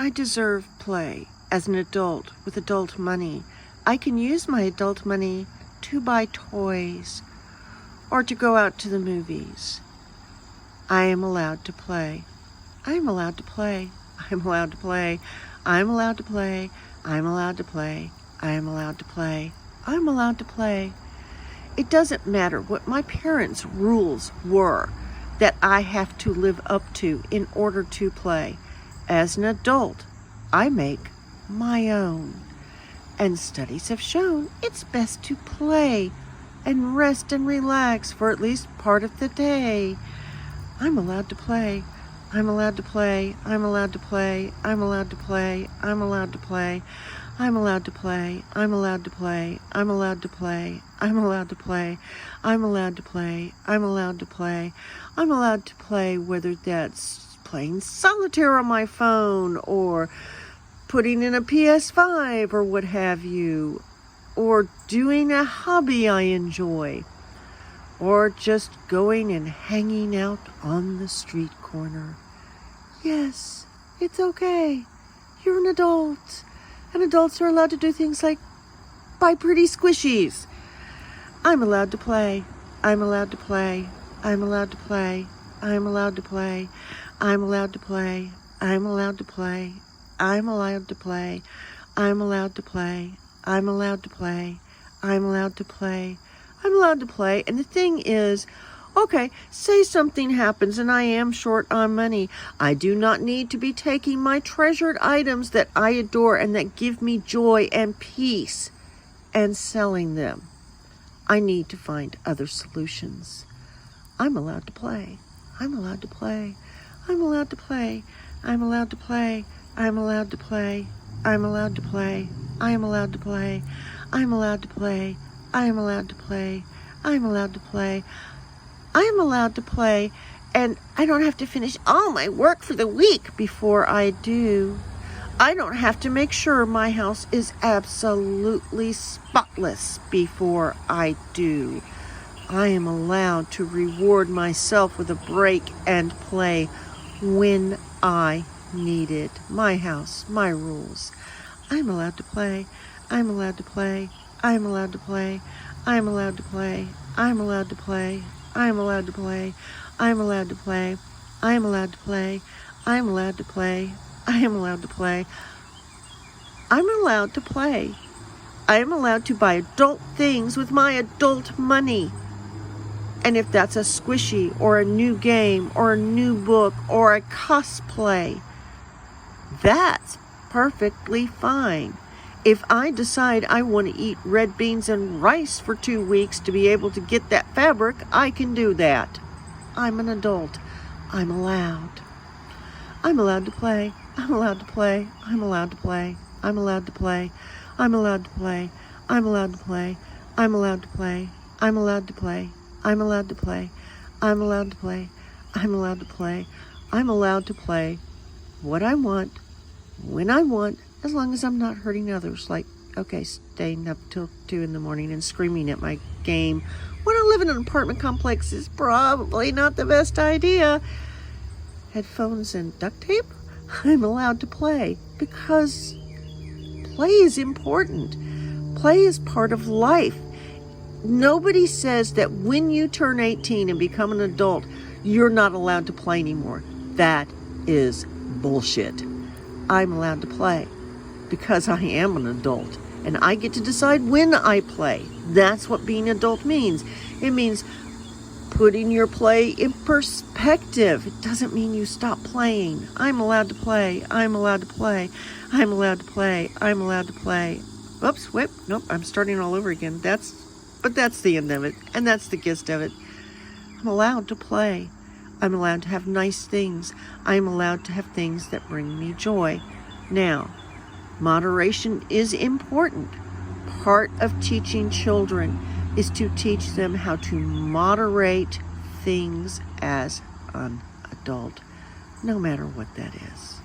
I deserve play as an adult with adult money. I can use my adult money to buy toys or to go out to the movies. I am allowed to play. I am allowed to play. I am allowed to play. I am allowed to play. I am allowed to play. I am allowed to play. I am allowed to play. It doesn't matter what my parents' rules were that I have to live up to in order to play. As an adult, I make my own. And studies have shown it's best to play and rest and relax for at least part of the day. I'm allowed to play. I'm allowed to play. I'm allowed to play. I'm allowed to play. I'm allowed to play. I'm allowed to play. I'm allowed to play. I'm allowed to play. I'm allowed to play. I'm allowed to play. I'm allowed to play. I'm allowed to play, whether that's playing solitaire on my phone or putting in a PS5 or what have you, or doing a hobby I enjoy, or just going and hanging out on the street corner. Yes, it's okay. You're an adult. And adults are allowed to do things like buy pretty squishies. I'm allowed to play. I'm allowed to play. I'm allowed to play. I'm allowed to play. I'm allowed to play. I'm allowed to play. I'm allowed to play. I'm allowed to play. I'm allowed to play. I'm allowed to play. I'm allowed to play. And the thing is, okay, say something happens and I am short on money. I do not need to be taking my treasured items that I adore and that give me joy and peace and selling them. I need to find other solutions. I'm allowed to play. I'm allowed to play. I'm allowed to play. I'm allowed to play. I'm allowed to play. I'm allowed to play. I am allowed to play. I'm allowed to play. I am allowed to play. I'm allowed to play. I am allowed to play, and I don't have to finish all my work for the week before I do. I don't have to make sure my house is absolutely spotless before I do. I am allowed to reward myself with a break and play when I need it. My house, my rules. I'm allowed to play. I'm allowed to play. I'm allowed to play. I'm allowed to play. I'm allowed to play. I'm allowed to play. I'm allowed to play. I'm allowed to play. I'm allowed to play. I am allowed to play. I'm allowed to play. I am allowed to buy adult things with my adult money. And if that's a squishy or a new game or a new book or a cosplay, that's perfectly fine. If I decide I want to eat red beans and rice for 2 weeks to be able to get that fabric, I can do that. I'm an adult. I'm allowed. I'm allowed to play. I'm allowed to play. I'm allowed to play. I'm allowed to play. I'm allowed to play. I'm allowed to play. I'm allowed to play. I'm allowed to play. I'm allowed to play. I'm allowed to play. I'm allowed to play. I'm allowed to play what I want, when I want, as long as I'm not hurting others. Like, okay, staying up till 2 a.m. and screaming at my game when I live in an apartment complex is probably not the best idea. Headphones and duct tape? I'm allowed to play because play is important. Play is part of life. Nobody says that when you turn 18 and become an adult, you're not allowed to play anymore. That is bullshit. I'm allowed to play because I am an adult and I get to decide when I play. That's what being an adult means. It means putting your play in perspective. It doesn't mean you stop playing. I'm allowed to play. I'm allowed to play. I'm allowed to play. I'm allowed to play. Oops, whip. Nope, I'm starting all over again. But that's the end of it, and that's the gist of it. I'm allowed to play. I'm allowed to have nice things. I'm allowed to have things that bring me joy. Now, moderation is important. Part of teaching children is to teach them how to moderate things as an adult, no matter what that is.